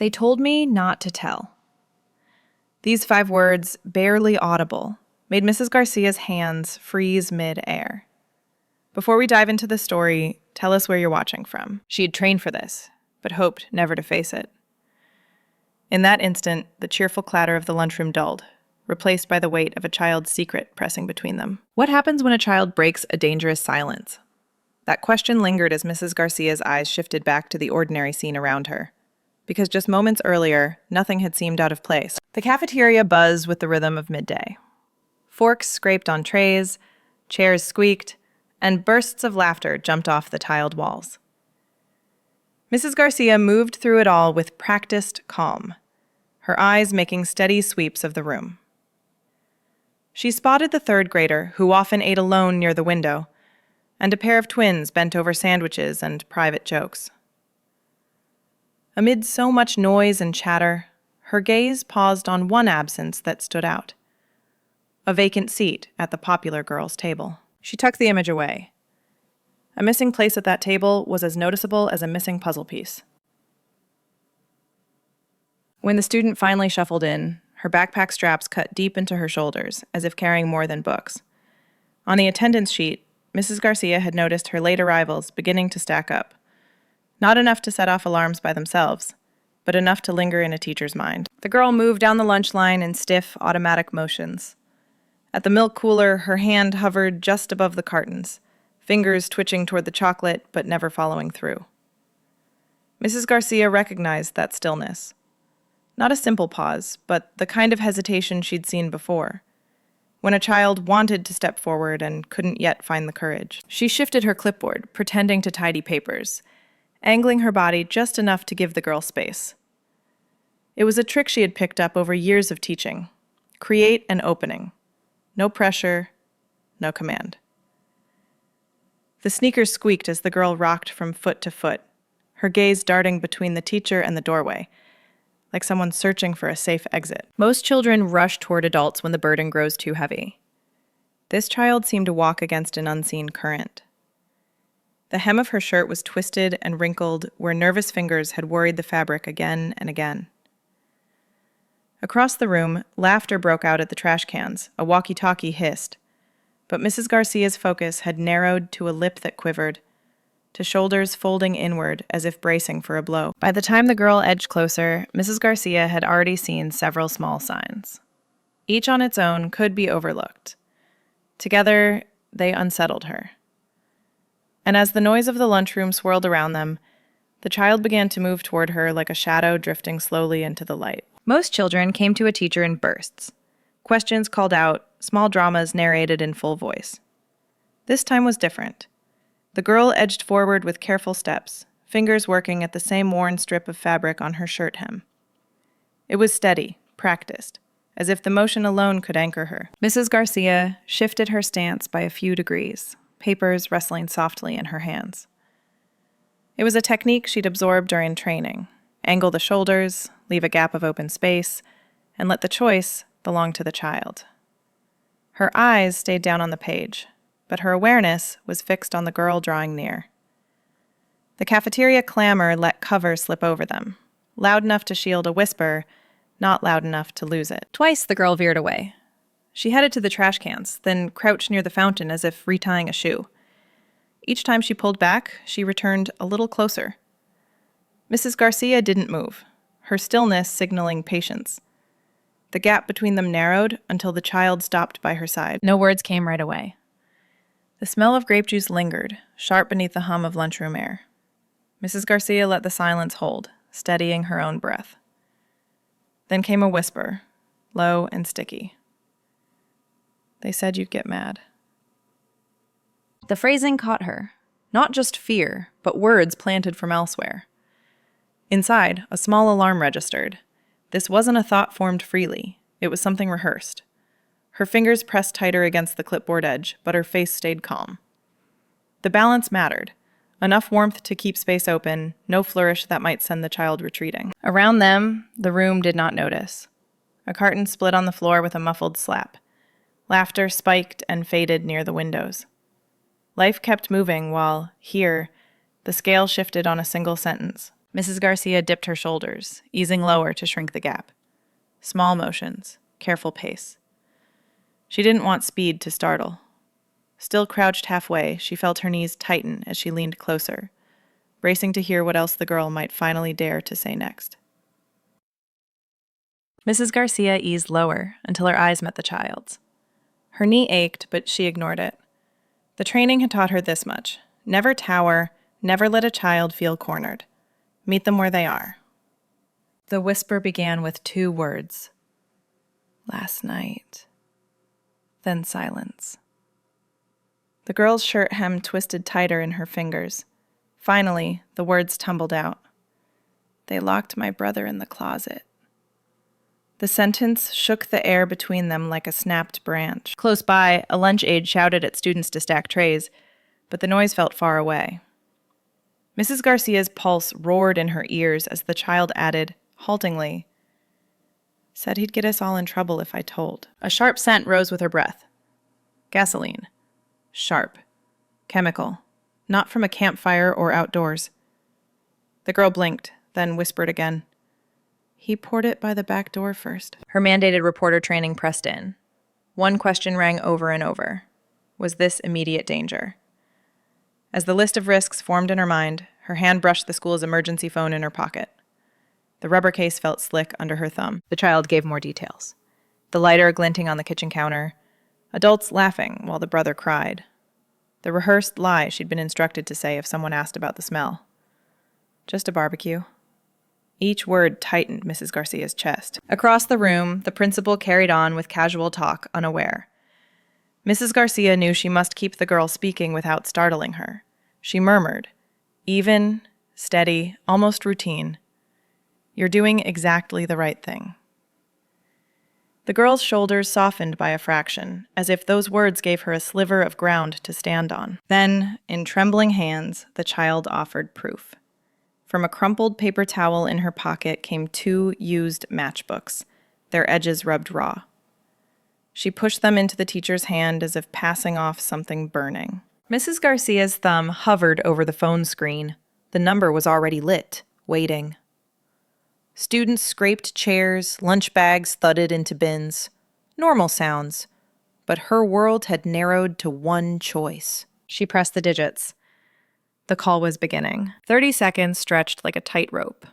They told me not to tell. These 5 words, barely audible, made Mrs. Garcia's hands freeze mid-air. Before we dive into the story, tell us where you're watching from. She had trained for this, but hoped never to face it. In that instant, the cheerful clatter of the lunchroom dulled, replaced by the weight of a child's secret pressing between them. What happens when a child breaks a dangerous silence? That question lingered as Mrs. Garcia's eyes shifted back to the ordinary scene around her, because just moments earlier, nothing had seemed out of place. The cafeteria buzzed with the rhythm of midday. Forks scraped on trays, chairs squeaked, and bursts of laughter jumped off the tiled walls. Mrs. Garcia moved through it all with practiced calm, her eyes making steady sweeps of the room. She spotted the 3rd grader, who often ate alone near the window, and a pair of twins bent over sandwiches and private jokes. Amid so much noise and chatter, her gaze paused on one absence that stood out: a vacant seat at the popular girls' table. She tucked the image away. A missing place at that table was as noticeable as a missing puzzle piece. When the student finally shuffled in, her backpack straps cut deep into her shoulders, as if carrying more than books. On the attendance sheet, Mrs. Garcia had noticed her late arrivals beginning to stack up. Not enough to set off alarms by themselves, but enough to linger in a teacher's mind. The girl moved down the lunch line in stiff, automatic motions. At the milk cooler, her hand hovered just above the cartons, fingers twitching toward the chocolate but never following through. Mrs. Garcia recognized that stillness. Not a simple pause, but the kind of hesitation she'd seen before, when a child wanted to step forward and couldn't yet find the courage. She shifted her clipboard, pretending to tidy papers, angling her body just enough to give the girl space. It was a trick she had picked up over years of teaching. Create an opening. No pressure, no command. The sneakers squeaked as the girl rocked from foot to foot, her gaze darting between the teacher and the doorway, like someone searching for a safe exit. Most children rush toward adults when the burden grows too heavy. This child seemed to walk against an unseen current. The hem of her shirt was twisted and wrinkled where nervous fingers had worried the fabric again and again. Across the room, laughter broke out at the trash cans. A walkie-talkie hissed. But Mrs. Garcia's focus had narrowed to a lip that quivered, to shoulders folding inward as if bracing for a blow. By the time the girl edged closer, Mrs. Garcia had already seen several small signs. Each on its own could be overlooked. Together, they unsettled her. And as the noise of the lunchroom swirled around them, the child began to move toward her like a shadow drifting slowly into the light. Most children came to a teacher in bursts. Questions called out, small dramas narrated in full voice. This time was different. The girl edged forward with careful steps, fingers working at the same worn strip of fabric on her shirt hem. It was steady, practiced, as if the motion alone could anchor her. Mrs. Garcia shifted her stance by a few degrees, papers rustling softly in her hands. It was a technique she'd absorbed during training. Angle the shoulders, leave a gap of open space, and let the choice belong to the child. Her eyes stayed down on the page, but her awareness was fixed on the girl drawing near. The cafeteria clamor let cover slip over them, loud enough to shield a whisper, not loud enough to lose it. Twice the girl veered away. She headed to the trash cans, then crouched near the fountain as if retying a shoe. Each time she pulled back, she returned a little closer. Mrs. Garcia didn't move, her stillness signaling patience. The gap between them narrowed until the child stopped by her side. No words came right away. The smell of grape juice lingered, sharp beneath the hum of lunchroom air. Mrs. Garcia let the silence hold, steadying her own breath. Then came a whisper, low and sticky. They said you'd get mad. The phrasing caught her. Not just fear, but words planted from elsewhere. Inside, a small alarm registered. This wasn't a thought formed freely. It was something rehearsed. Her fingers pressed tighter against the clipboard edge, but her face stayed calm. The balance mattered. Enough warmth to keep space open, no flourish that might send the child retreating. Around them, the room did not notice. A carton split on the floor with a muffled slap. Laughter spiked and faded near the windows. Life kept moving while, here, the scale shifted on a single sentence. Mrs. Garcia dipped her shoulders, easing lower to shrink the gap. Small motions, careful pace. She didn't want speed to startle. Still crouched halfway, she felt her knees tighten as she leaned closer, bracing to hear what else the girl might finally dare to say next. Mrs. Garcia eased lower until her eyes met the child's. Her knee ached, but she ignored it. The training had taught her this much. Never tower, never let a child feel cornered. Meet them where they are. The whisper began with 2 words. Last night. Then silence. The girl's shirt hem twisted tighter in her fingers. Finally, the words tumbled out. They locked my brother in the closet. The sentence shook the air between them like a snapped branch. Close by, a lunch aide shouted at students to stack trays, but the noise felt far away. Mrs. Garcia's pulse roared in her ears as the child added, haltingly, "Said he'd get us all in trouble if I told." A sharp scent rose with her breath. Gasoline. Sharp. Chemical. Not from a campfire or outdoors. The girl blinked, then whispered again. He poured it by the back door first. Her mandated reporter training pressed in. One question rang over and over. Was this immediate danger? As the list of risks formed in her mind, her hand brushed the school's emergency phone in her pocket. The rubber case felt slick under her thumb. The child gave more details. The lighter glinting on the kitchen counter. Adults laughing while the brother cried. The rehearsed lie she'd been instructed to say if someone asked about the smell. Just a barbecue. Each word tightened Mrs. Garcia's chest. Across the room, the principal carried on with casual talk, unaware. Mrs. Garcia knew she must keep the girl speaking without startling her. She murmured, even, steady, almost routine. You're doing exactly the right thing. The girl's shoulders softened by a fraction, as if those words gave her a sliver of ground to stand on. Then, in trembling hands, the child offered proof. From a crumpled paper towel in her pocket came 2 used matchbooks, their edges rubbed raw. She pushed them into the teacher's hand as if passing off something burning. Mrs. Garcia's thumb hovered over the phone screen. The number was already lit, waiting. Students scraped chairs, lunch bags thudded into bins. Normal sounds. But her world had narrowed to one choice. She pressed the digits. The call was beginning. 30 seconds stretched like a tightrope.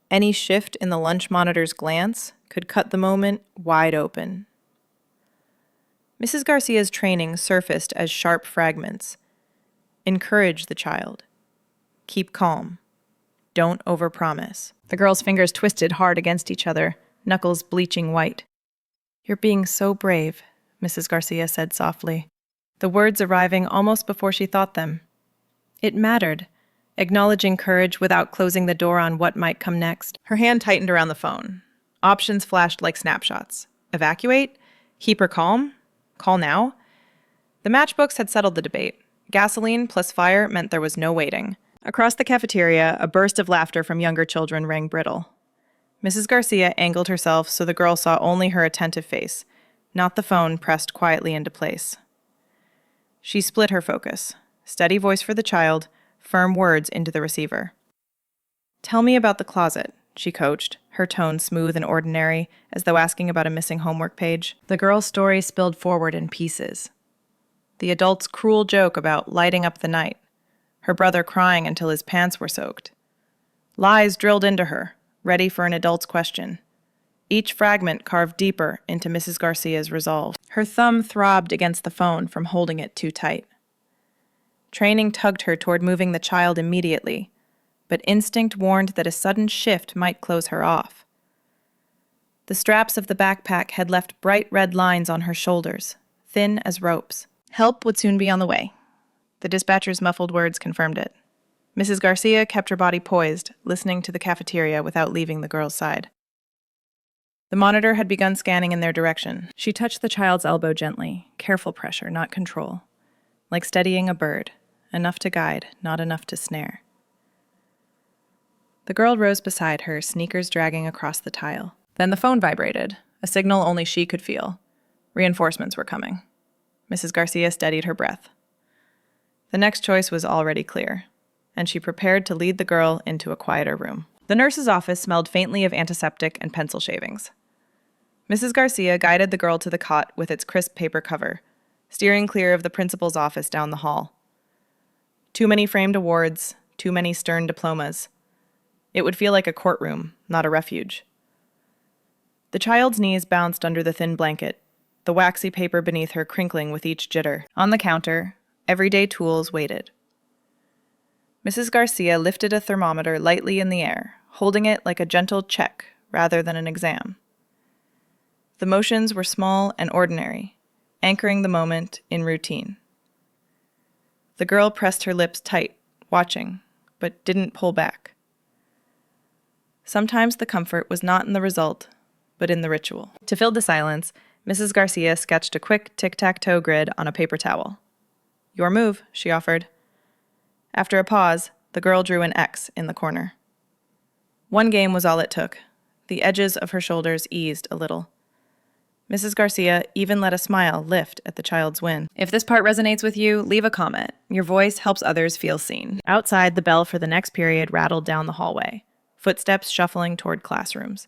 Any shift in the lunch monitor's glance could cut the moment wide open. Mrs. Garcia's training surfaced as sharp fragments. Encourage the child. Keep calm. Don't overpromise. The girl's fingers twisted hard against each other, knuckles bleaching white. You're being so brave, Mrs. Garcia said softly, the words arriving almost before she thought them. It mattered, acknowledging courage without closing the door on what might come next. Her hand tightened around the phone. Options flashed like snapshots. Evacuate? Keep her calm? Call now? The matchbooks had settled the debate. Gasoline plus fire meant there was no waiting. Across the cafeteria, a burst of laughter from younger children rang brittle. Mrs. Garcia angled herself so the girl saw only her attentive face, not the phone pressed quietly into place. She split her focus. Steady voice for the child, firm words into the receiver. Tell me about the closet, she coached, her tone smooth and ordinary, as though asking about a missing homework page. The girl's story spilled forward in pieces. The adult's cruel joke about lighting up the night. Her brother crying until his pants were soaked. Lies drilled into her, ready for an adult's question. Each fragment carved deeper into Mrs. Garcia's resolve. Her thumb throbbed against the phone from holding it too tight. Training tugged her toward moving the child immediately, but instinct warned that a sudden shift might close her off. The straps of the backpack had left bright red lines on her shoulders, thin as ropes. Help would soon be on the way. The dispatcher's muffled words confirmed it. Mrs. Garcia kept her body poised, listening to the cafeteria without leaving the girl's side. The monitor had begun scanning in their direction. She touched the child's elbow gently, careful pressure, not control. Like steadying a bird, enough to guide, not enough to snare. The girl rose beside her, sneakers dragging across the tile. Then the phone vibrated, a signal only she could feel. Reinforcements were coming. Mrs. Garcia steadied her breath. The next choice was already clear. and she prepared to lead the girl into a quieter room. The nurse's office smelled faintly of antiseptic and pencil shavings. Mrs. Garcia guided the girl to the cot with its crisp paper cover, steering clear of the principal's office down the hall. Too many framed awards, too many stern diplomas. It would feel like a courtroom, not a refuge. The child's knees bounced under the thin blanket, the waxy paper beneath her crinkling with each jitter. On the counter, everyday tools waited. Mrs. Garcia lifted a thermometer lightly in the air, holding it like a gentle check rather than an exam. The motions were small and ordinary, anchoring the moment in routine. The girl pressed her lips tight, watching, but didn't pull back. Sometimes the comfort was not in the result, but in the ritual. To fill the silence, Mrs. Garcia sketched a quick tic-tac-toe grid on a paper towel. "Your move," she offered. After a pause, the girl drew an X in the corner. One game was all it took. The edges of her shoulders eased a little. Mrs. Garcia even let a smile lift at the child's win. If this part resonates with you, leave a comment. Your voice helps others feel seen. Outside, the bell for the next period rattled down the hallway, footsteps shuffling toward classrooms.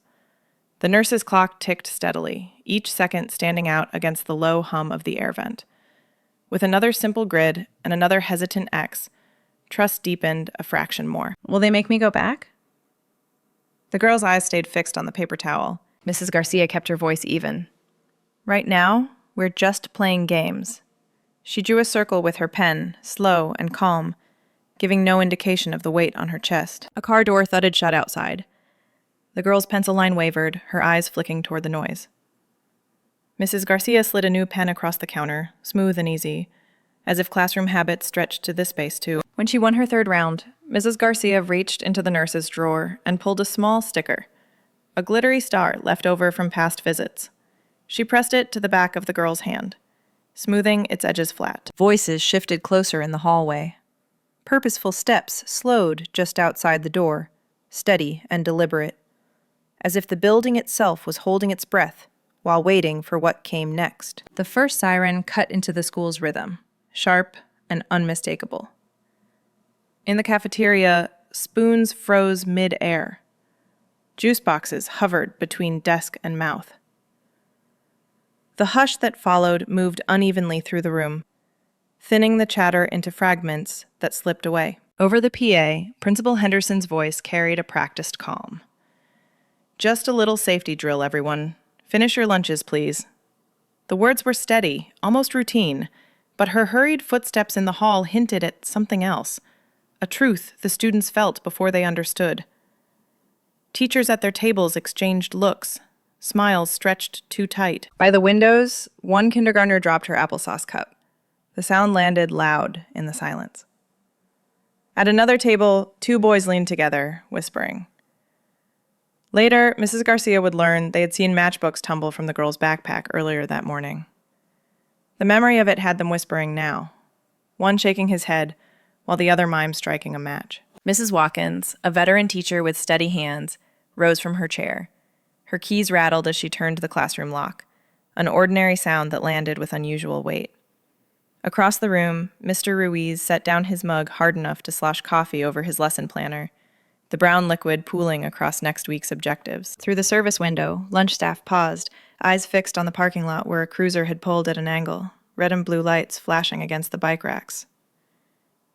The nurse's clock ticked steadily, each second standing out against the low hum of the air vent. With another simple grid and another hesitant X, trust deepened a fraction more. "Will they make me go back?" The girl's eyes stayed fixed on the paper towel. Mrs. Garcia kept her voice even. "Right now, we're just playing games." She drew a circle with her pen, slow and calm, giving no indication of the weight on her chest. A car door thudded shut outside. The girl's pencil line wavered, her eyes flicking toward the noise. Mrs. Garcia slid a new pen across the counter, smooth and easy, as if classroom habits stretched to this space too. When she won her third round, Mrs. Garcia reached into the nurse's drawer and pulled a small sticker, a glittery star left over from past visits. She pressed it to the back of the girl's hand, smoothing its edges flat. Voices shifted closer in the hallway. Purposeful steps slowed just outside the door, steady and deliberate, as if the building itself was holding its breath while waiting for what came next. The first siren cut into the school's rhythm, sharp and unmistakable. In the cafeteria, spoons froze mid-air. Juice boxes hovered between desk and mouth. The hush that followed moved unevenly through the room, thinning the chatter into fragments that slipped away. Over the PA, Principal Henderson's voice carried a practiced calm. "Just a little safety drill, everyone. Finish your lunches, please." The words were steady, almost routine, but her hurried footsteps in the hall hinted at something else, a truth the students felt before they understood. Teachers at their tables exchanged looks, smiles stretched too tight. By the windows, one kindergartner dropped her applesauce cup. The sound landed loud in the silence. At another table, two boys leaned together, whispering. Later, Mrs. Garcia would learn they had seen matchbooks tumble from the girl's backpack earlier that morning. The memory of it had them whispering now, one shaking his head while the other mimed striking a match. Mrs. Watkins, a veteran teacher with steady hands, rose from her chair. Her keys rattled as she turned the classroom lock, an ordinary sound that landed with unusual weight. Across the room, Mr. Ruiz set down his mug hard enough to slosh coffee over his lesson planner, the brown liquid pooling across next week's objectives. Through the service window, lunch staff paused, eyes fixed on the parking lot where a cruiser had pulled at an angle, red and blue lights flashing against the bike racks.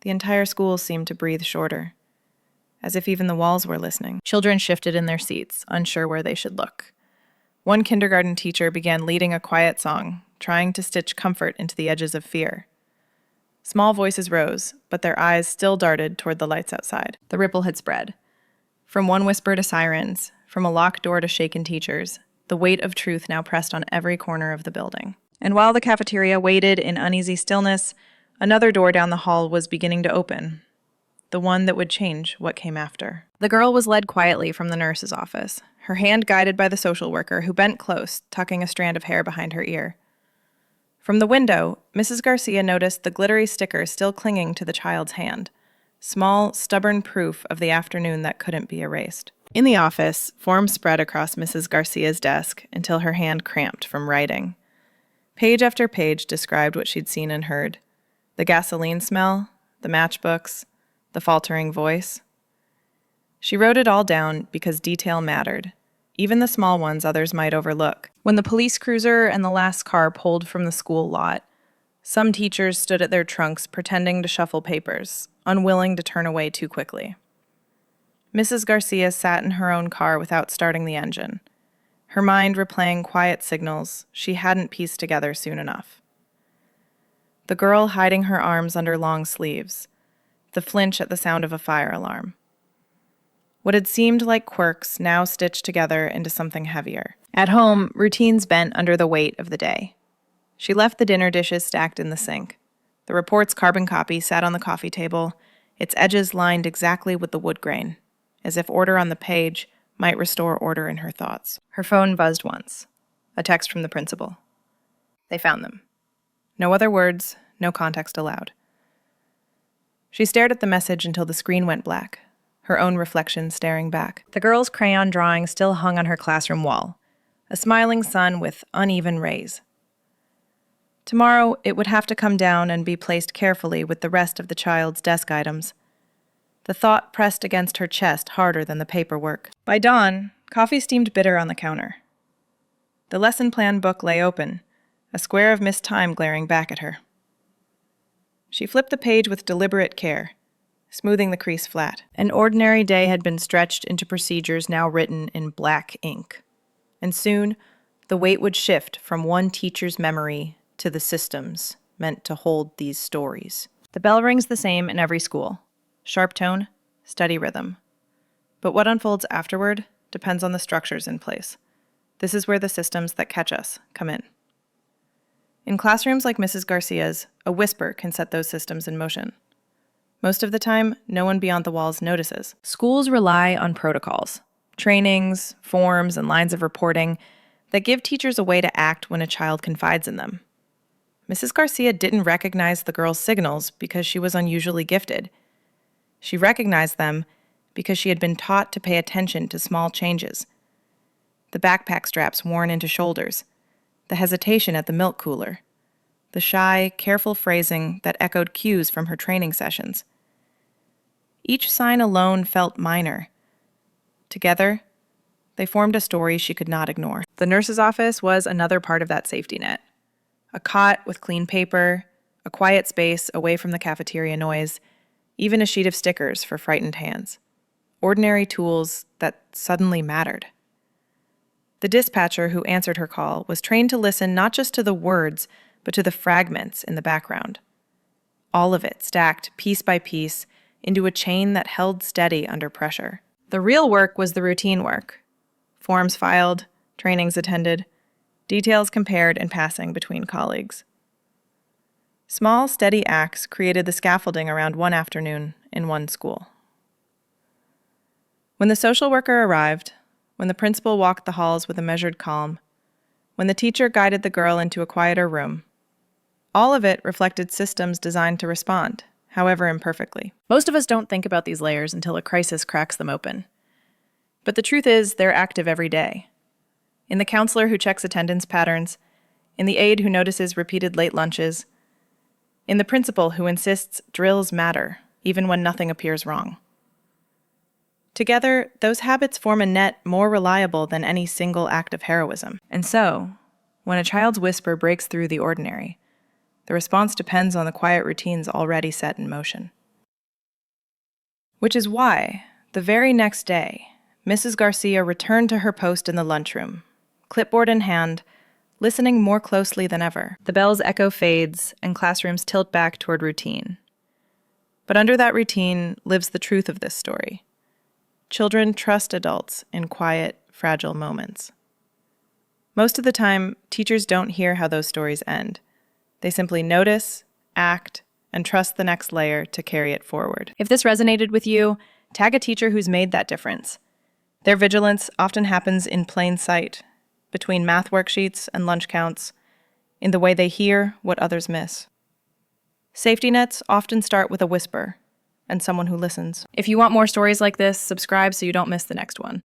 The entire school seemed to breathe shorter, as if even the walls were listening. Children shifted in their seats, unsure where they should look. One kindergarten teacher began leading a quiet song, trying to stitch comfort into the edges of fear. Small voices rose, but their eyes still darted toward the lights outside. The ripple had spread. From one whisper to sirens, from a locked door to shaken teachers, the weight of truth now pressed on every corner of the building. And while the cafeteria waited in uneasy stillness, another door down the hall was beginning to open, the one that would change what came after. The girl was led quietly from the nurse's office, her hand guided by the social worker, who bent close, tucking a strand of hair behind her ear. From the window, Mrs. Garcia noticed the glittery sticker still clinging to the child's hand, small, stubborn proof of the afternoon that couldn't be erased. In the office, forms spread across Mrs. Garcia's desk until her hand cramped from writing. Page after page described what she'd seen and heard. The gasoline smell, the matchbooks, The faltering voice. She wrote it all down because detail mattered, even the small ones others might overlook. When the police cruiser and the last car pulled from the school lot, some teachers stood at their trunks pretending to shuffle papers, unwilling to turn away too quickly. Mrs. Garcia sat in her own car without starting the engine, her mind replaying quiet signals she hadn't pieced together soon enough. The girl hiding her arms under long sleeves, the flinch at the sound of a fire alarm. What had seemed like quirks now stitched together into something heavier. At home, routines bent under the weight of the day. She left the dinner dishes stacked in the sink. The report's carbon copy sat on the coffee table, its edges lined exactly with the wood grain, as if order on the page might restore order in her thoughts. Her phone buzzed once. A text from the principal. They found them. No other words, no context allowed. She stared at the message until the screen went black, her own reflection staring back. The girl's crayon drawing still hung on her classroom wall, a smiling sun with uneven rays. Tomorrow, it would have to come down and be placed carefully with the rest of the child's desk items. The thought pressed against her chest harder than the paperwork. By dawn, coffee steamed bitter on the counter. The lesson plan book lay open, a square of missed time glaring back at her. She flipped the page with deliberate care, smoothing the crease flat. An ordinary day had been stretched into procedures now written in black ink. And soon, the weight would shift from one teacher's memory to the systems meant to hold these stories. The bell rings the same in every school. Sharp tone, steady rhythm. But what unfolds afterward depends on the structures in place. This is where the systems that catch us come in. In classrooms like Mrs. Garcia's, a whisper can set those systems in motion. Most of the time, no one beyond the walls notices. Schools rely on protocols, trainings, forms, and lines of reporting that give teachers a way to act when a child confides in them. Mrs. Garcia didn't recognize the girl's signals because she was unusually gifted. She recognized them because she had been taught to pay attention to small changes. The backpack straps worn into shoulders, the hesitation at the milk cooler, the shy, careful phrasing that echoed cues from her training sessions. Each sign alone felt minor. Together, they formed a story she could not ignore. The nurse's office was another part of that safety net. A cot with clean paper, a quiet space away from the cafeteria noise, even a sheet of stickers for frightened hands. Ordinary tools that suddenly mattered. The dispatcher who answered her call was trained to listen not just to the words, but to the fragments in the background. All of it stacked piece by piece into a chain that held steady under pressure. The real work was the routine work. Forms filed, trainings attended, details compared and passing between colleagues. Small, steady acts created the scaffolding around one afternoon in one school. When the social worker arrived, when the principal walked the halls with a measured calm, when the teacher guided the girl into a quieter room, all of it reflected systems designed to respond, however imperfectly. Most of us don't think about these layers until a crisis cracks them open. But the truth is, they're active every day. In the counselor who checks attendance patterns, in the aide who notices repeated late lunches, in the principal who insists drills matter, even when nothing appears wrong. Together, those habits form a net more reliable than any single act of heroism. And so, when a child's whisper breaks through the ordinary, the response depends on the quiet routines already set in motion. Which is why, the very next day, Mrs. Garcia returned to her post in the lunchroom, clipboard in hand, listening more closely than ever. The bell's echo fades, and classrooms tilt back toward routine. But under that routine lives the truth of this story. Children trust adults in quiet, fragile moments. Most of the time, teachers don't hear how those stories end. They simply notice, act, and trust the next layer to carry it forward. If this resonated with you, tag a teacher who's made that difference. Their vigilance often happens in plain sight, between math worksheets and lunch counts, in the way they hear what others miss. Safety nets often start with a whisper and someone who listens. If you want more stories like this, subscribe so you don't miss the next one.